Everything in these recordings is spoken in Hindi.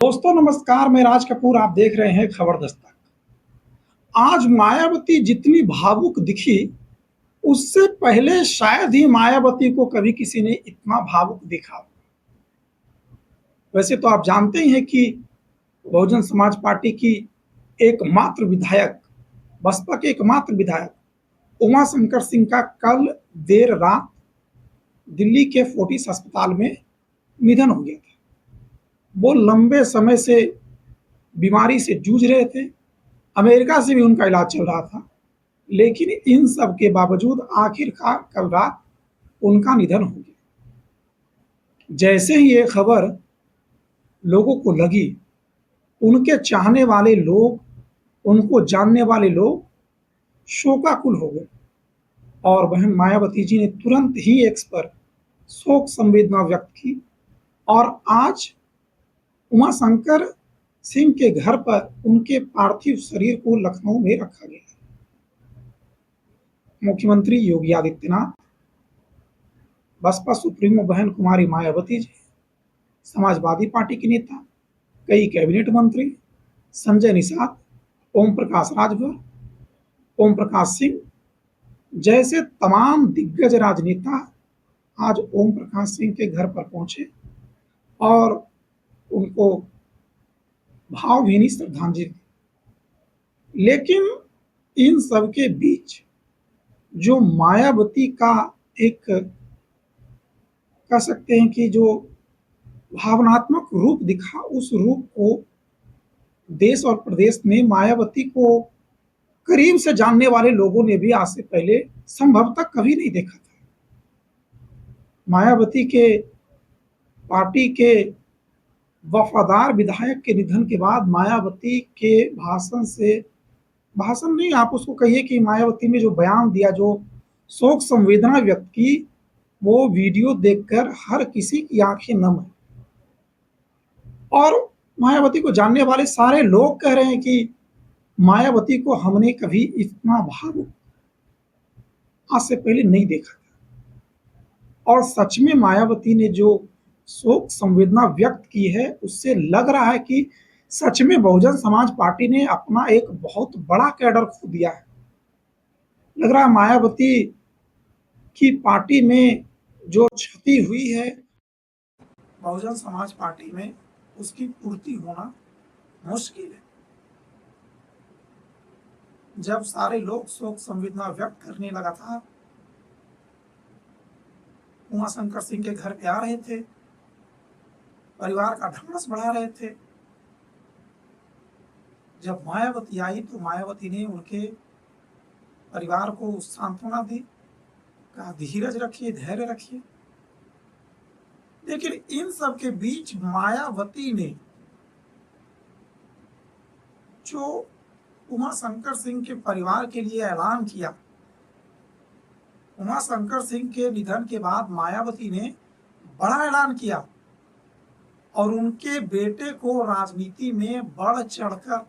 दोस्तों नमस्कार, मैं राज कपूर। आप देख रहे हैं खबर दस्तक। आज मायावती जितनी भावुक दिखी, उससे पहले शायद ही मायावती को कभी किसी ने इतना भावुक देखा। वैसे तो आप जानते ही हैं कि बहुजन समाज पार्टी की एकमात्र विधायक, बसपा के एकमात्र विधायक उमा शंकर सिंह का कल देर रात दिल्ली के फोर्टिस अस्पताल में निधन हो गया था। वो लंबे समय से बीमारी से जूझ रहे थे। अमेरिका से भी उनका इलाज चल रहा था, लेकिन इन सब के बावजूद आखिरकार कल रात उनका निधन हो गया। जैसे ही ये खबर लोगों को लगी, उनके चाहने वाले लोग, उनको जानने वाले लोग शोकाकुल हो गए और बहन मायावती जी ने तुरंत ही एक्स पर शोक संवेदना व्यक्त की। और आज उमाशंकर सिंह के घर पर उनके पार्थिव शरीर को लखनऊ में रखा गया। मुख्यमंत्री योगी आदित्यनाथ, बसपा सुप्रीमो बहन कुमारी मायावती जी, समाजवादी पार्टी के नेता, कई कैबिनेट मंत्री, संजय निषाद, ओम प्रकाश राजभर, ओम प्रकाश सिंह जैसे तमाम दिग्गज राजनेता आज ओम प्रकाश सिंह के घर पर पहुंचे और उनको भावभीनी श्रद्धांजलि दी। लेकिन इन सबके बीच जो मायावती का एक, कह सकते हैं कि जो भावनात्मक रूप दिखा, उस रूप को देश और प्रदेश में मायावती को करीब से जानने वाले लोगों ने भी आज से पहले संभवतः कभी नहीं देखा था। मायावती के पार्टी के वफादार विधायक के निधन के बाद मायावती के भाषण से, भाषण नहीं आप उसको कहिए कि मायावती ने जो बयान दिया, जो शोक संवेदना व्यक्त की, वो वीडियो देखकर हर किसी की आंखें नम है। और मायावती को जानने वाले सारे लोग कह रहे हैं कि मायावती को हमने कभी इतना भावुक आज से पहले नहीं देखा था। और सच में मायावती ने जो शोक संवेदना व्यक्त की है, उससे लग रहा है कि सच में बहुजन समाज पार्टी ने अपना एक बहुत बड़ा कैडर खो दिया है। लग रहा है मायावती की पार्टी में जो क्षति हुई है बहुजन समाज पार्टी में, उसकी पूर्ति होना मुश्किल है। जब सारे लोग शोक संवेदना व्यक्त करने लगा था, उमाशंकर सिंह के घर पे आ रहे थे, परिवार का ढांढस बढ़ा रहे थे, जब मायावती आई तो मायावती ने उनके परिवार को सांत्वना दी, कहा धीरज रखिए, धैर्य रखिए। लेकिन इन सब के बीच मायावती ने जो उमाशंकर सिंह के परिवार के लिए ऐलान किया, उमाशंकर सिंह के निधन के बाद मायावती ने बड़ा ऐलान किया और उनके बेटे को राजनीति में बढ़ चढ़कर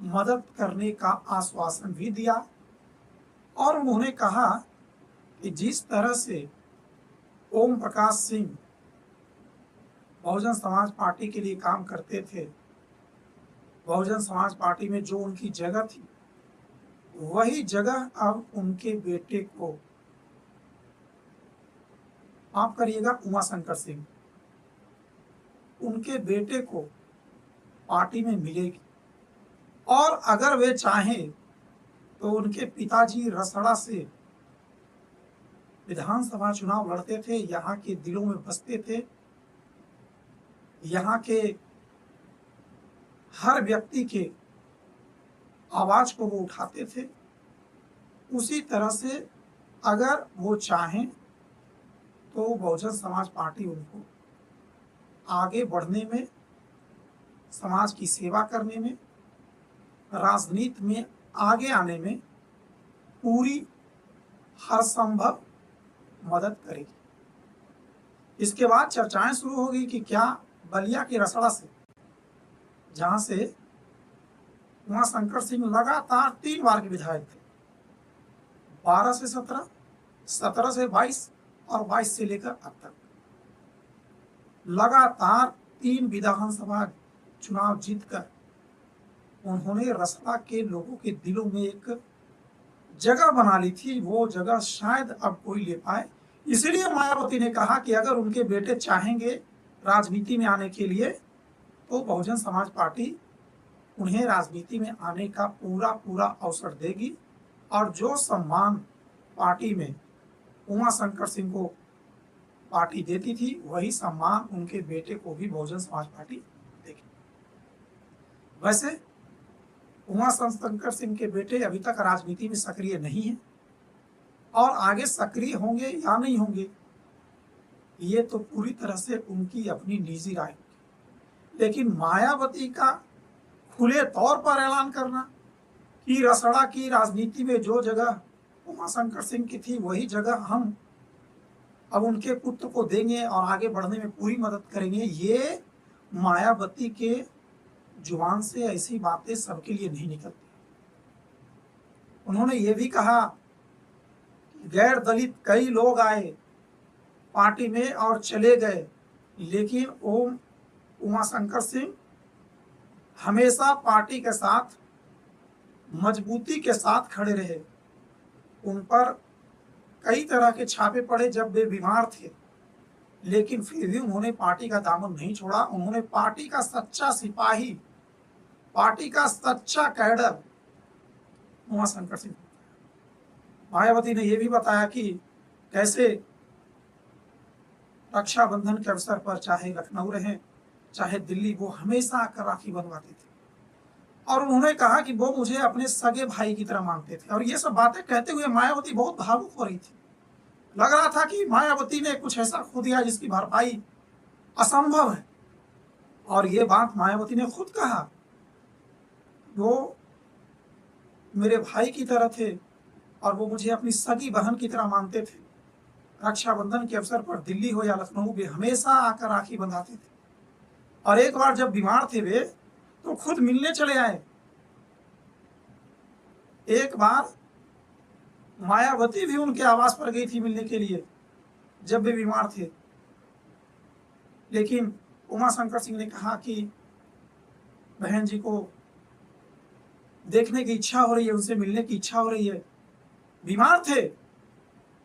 मदद करने का आश्वासन भी दिया। और उन्होंने कहा कि जिस तरह से ओम प्रकाश सिंह बहुजन समाज पार्टी के लिए काम करते थे, बहुजन समाज पार्टी में जो उनकी जगह थी, वही जगह अब उनके बेटे को, माफ करिएगा, उमाशंकर सिंह, उनके बेटे को पार्टी में मिलेगी। और अगर वे चाहें तो उनके पिताजी रसड़ा से विधानसभा चुनाव लड़ते थे, यहाँ के दिलों में बसते थे, यहाँ के हर व्यक्ति के आवाज को वो उठाते थे। उसी तरह से अगर वो चाहें तो बहुजन समाज पार्टी उनको आगे बढ़ने में, समाज की सेवा करने में, राजनीति में आगे आने में पूरी हर संभव मदद करेगी। इसके बाद चर्चाएं शुरू होगी कि क्या बलिया के रसड़ा से, जहां से उमाशंकर सिंह लगातार 3 बार के विधायक थे, 12 से 17, 17 से 22 और 22 से लेकर अब तक लगातार 3 विधानसभा चुनाव जीतकर उन्होंने रसड़ा के लोगों के दिलों में एक जगह बना ली थी, वो जगह शायद अब कोई ले पाए। इसलिए मायावती ने कहा कि अगर उनके बेटे चाहेंगे राजनीति में आने के लिए तो बहुजन समाज पार्टी उन्हें राजनीति में आने का पूरा पूरा अवसर देगी और जो सम्मान पार्टी में उमा शंकर सिंह को पार्टी देती थी वही सम्मान उनके बेटे को भी बहुजन समाज पार्टी देगी। वैसे उमा शंकर सिंह के बेटे अभी तक राजनीति में सक्रिय नहीं है और आगे सक्रिय होंगे या नहीं होंगे ये तो पूरी तरह से उनकी अपनी निजी राय होगी। लेकिन मायावती का खुले तौर पर ऐलान करना कि रसड़ा की राजनीति में जो जगह उमा शंकर सिंह की थी वही जगह हम अब उनके पुत्र को देंगे और आगे बढ़ने में पूरी मदद करेंगे, ये मायावती के जुबान से ऐसी बातें सबके लिए नहीं निकलती। उन्होंने ये भी कहा कि गैर दलित कई लोग आए पार्टी में और चले गए, लेकिन उमा शंकर सिंह हमेशा पार्टी के साथ मजबूती के साथ खड़े रहे। उन पर कई तरह के छापे पड़े जब वे बीमार थे, लेकिन फिर भी उन्होंने पार्टी का दामन नहीं छोड़ा। उन्होंने पार्टी का सच्चा सिपाही, पार्टी का सच्चा कैडर उमा शंकर सिंह। मायावती ने यह भी बताया कि कैसे रक्षाबंधन के अवसर पर चाहे लखनऊ रहे चाहे दिल्ली, वो हमेशा आकर राखी बंधवाते थे और उन्होंने कहा कि वो मुझे अपने सगे भाई की तरह मानते थे। और ये सब बातें कहते हुए मायावती बहुत भावुक हो रही थी। लग रहा था कि मायावती ने कुछ ऐसा खो दिया जिसकी भरपाई असंभव है। और ये बात मायावती ने खुद कहा, वो मेरे भाई की तरह थे और वो मुझे अपनी सगी बहन की तरह मानते थे। रक्षाबंधन के अवसर पर दिल्ली हो या लखनऊ वे हमेशा आकर राखी बंधाते थे और एक बार जब बीमार थे वे तो खुद मिलने चले आए। एक बार मायावती भी उनके आवास पर गई थी मिलने के लिए जब वे बीमार थे, लेकिन उमा शंकर सिंह ने कहा कि बहन जी को देखने की इच्छा हो रही है, उनसे मिलने की इच्छा हो रही है। बीमार थे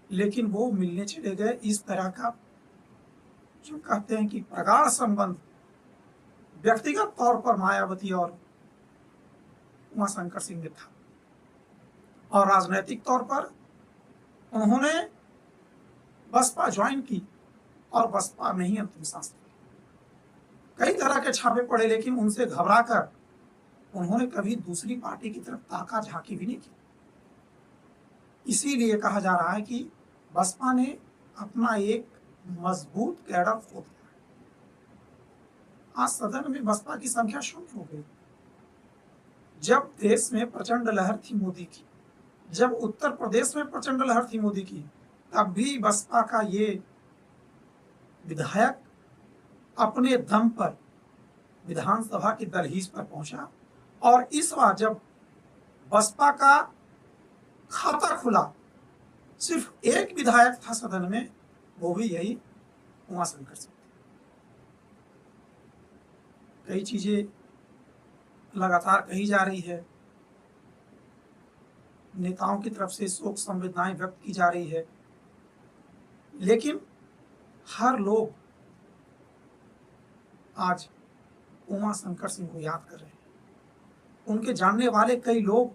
लेकिन वो मिलने चले गए। इस तरह का जो कहते हैं कि प्रगाढ़ संबंध व्यक्तिगत तौर पर मायावती और उमा शंकर सिंह ने था और राजनीतिक तौर पर उन्होंने बसपा ज्वाइन की और बसपा में ही अंतिम सांस ली। कई तरह के छापे पड़े लेकिन उनसे घबराकर उन्होंने कभी दूसरी पार्टी की तरफ ताका झांकी भी नहीं की। इसीलिए कहा जा रहा है कि बसपा ने अपना एक मजबूत कैडर खो दिया। आज सदन में बसपा की संख्या शून्य हो गई। जब देश में प्रचंड लहर थी मोदी की, जब उत्तर प्रदेश में प्रचंड लहर थी मोदी की, तब भी बसपा का ये विधायक अपने दम पर विधानसभा की दहलीज पर पहुंचा और इस बार जब बसपा का खाता खुला सिर्फ एक विधायक था सदन में, वो भी यही उमा शंकर सिंह। कई चीजें लगातार कही जा रही है, नेताओं की तरफ से शोक संवेदनाएं व्यक्त की जा रही है, लेकिन हर लोग आज उमा शंकर सिंह को याद कर रहे हैं। उनके जानने वाले कई लोग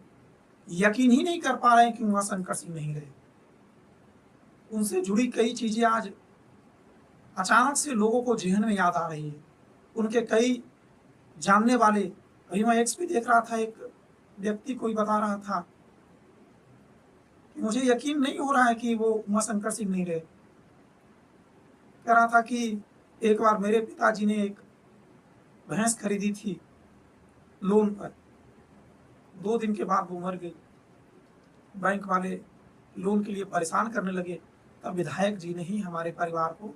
यकीन ही नहीं कर पा रहे हैं कि उमा शंकर सिंह नहीं रहे। उनसे जुड़ी कई चीजें आज अचानक से लोगों को जहन में याद आ रही है। उनके कई जानने वाले, अभी मैं एक्स पे देख रहा था, एक व्यक्ति कोई बता रहा था कि मुझे यकीन नहीं हो रहा है कि वो उमा शंकर सिंह नहीं रहे। कह रहा था कि एक बार मेरे पिताजी ने एक भैंस खरीदी थी लोन पर, 2 दिन के बाद वो मर गई। बैंक वाले लोन के लिए परेशान करने लगे, तब विधायक जी ने ही हमारे परिवार को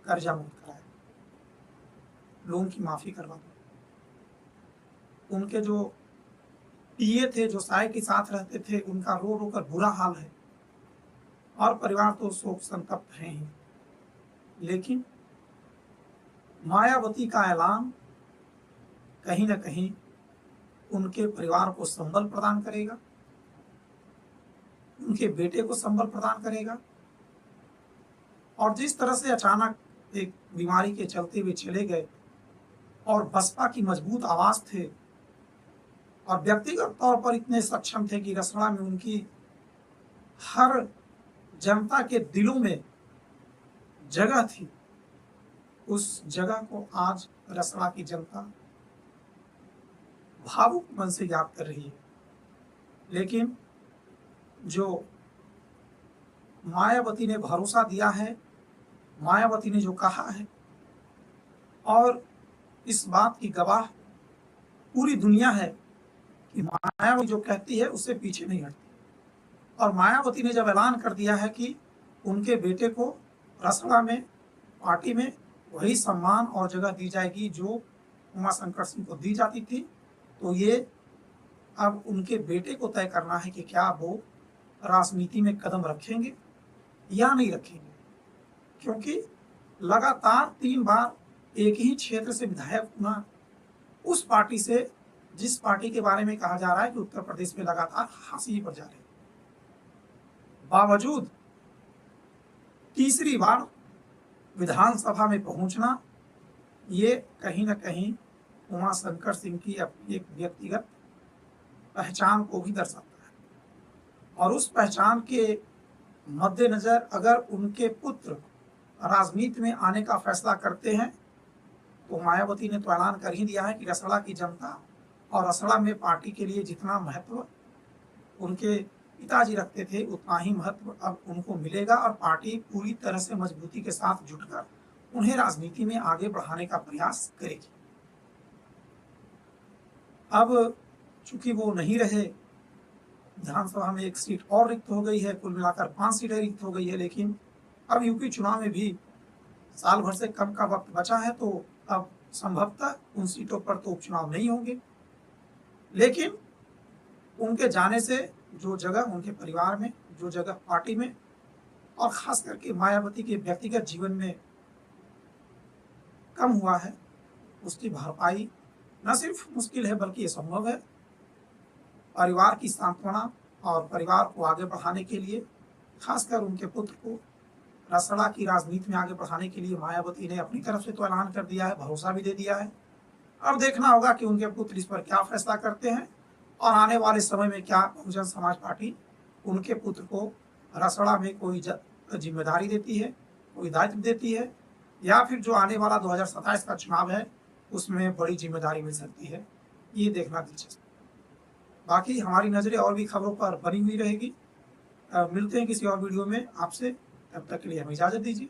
कर्जा मुक्त कराया, लोन की माफी करवा दी। उनके जो पीए थे, जो साय के साथ रहते थे, उनका रो रो कर बुरा हाल है और परिवार तो शोक संतप्त है ही। लेकिन मायावती का ऐलान कहीं न कहीं उनके परिवार को संबल प्रदान करेगा, उनके बेटे को संबल प्रदान करेगा। और जिस तरह से अचानक एक बीमारी के चलते वे चले गए और बसपा की मजबूत आवाज़ थे और व्यक्तिगत तौर पर इतने सक्षम थे कि रसड़ा में उनकी हर जनता के दिलों में जगह थी, उस जगह को आज रसड़ा की जनता भावुक मन से याद कर रही है। लेकिन जो मायावती ने भरोसा दिया है, मायावती ने जो कहा है, और इस बात की गवाह पूरी दुनिया है कि मायावती जो कहती है उससे पीछे नहीं हटती। और मायावती ने जब ऐलान कर दिया है कि उनके बेटे को रसड़ा में पार्टी में वही सम्मान और जगह दी जाएगी जो उमाशंकर सिंह को दी जाती थी, तो ये अब उनके बेटे को तय करना है कि क्या वो राजनीति में कदम रखेंगे या नहीं रखेंगे। क्योंकि लगातार 3 बार एक ही क्षेत्र से विधायक चुना, उस पार्टी से जिस पार्टी के बारे में कहा जा रहा है कि उत्तर प्रदेश में लगातार हासिल पर जा रहे हैं, बावजूद तीसरी बार विधानसभा में पहुंचना, ये कहीं न कहीं उमाशंकर सिंह की अपनी एक व्यक्तिगत पहचान को भी दर्शाता है। और उस पहचान के मद्देनजर अगर उनके पुत्र राजनीति में आने का फैसला करते हैं, तो मायावती ने तो ऐलान कर ही दिया है कि रसड़ा की जनता और रसड़ा में पार्टी के लिए जितना महत्व उनके पिताजी रखते थे, उतना ही महत्व अब उनको मिलेगा और पार्टी पूरी तरह से मजबूती के साथ जुटकर उन्हें राजनीति में आगे बढ़ाने का प्रयास करेगी। अब चूंकि वो नहीं रहे, विधानसभा में एक सीट और रिक्त हो गई है, कुल मिलाकर 5 सीटें रिक्त हो गई है। लेकिन अब यूपी चुनाव में भी साल भर से कम का वक्त बचा है, तो अब संभवतः उन सीटों पर तो उपचुनाव नहीं होंगे। लेकिन उनके जाने से जो जगह उनके परिवार में, जो जगह पार्टी में और खास करके मायावती के व्यक्तिगत जीवन में कम हुआ है, उसकी भरपाई न सिर्फ मुश्किल है बल्कि ये संभव है। परिवार की सांत्वना और परिवार को आगे बढ़ाने के लिए, खासकर उनके पुत्र को रसड़ा की राजनीति में आगे बढ़ाने के लिए मायावती ने अपनी तरफ से तो ऐलान कर दिया है, भरोसा भी दे दिया है। अब देखना होगा कि उनके पुत्र इस पर क्या फैसला करते हैं और आने वाले समय में क्या बहुजन समाज पार्टी उनके पुत्र को रसड़ा में कोई जिम्मेदारी देती है, कोई दायित्व देती है, या फिर जो आने वाला 2027 का चुनाव है उसमें बड़ी जिम्मेदारी मिल सकती है। ये देखना दिलचस्प। बाकी हमारी नजरें और भी खबरों पर बनी हुई रहेगी। मिलते हैं किसी और वीडियो में आपसे, तब तक के लिए हमें इजाजत दीजिए।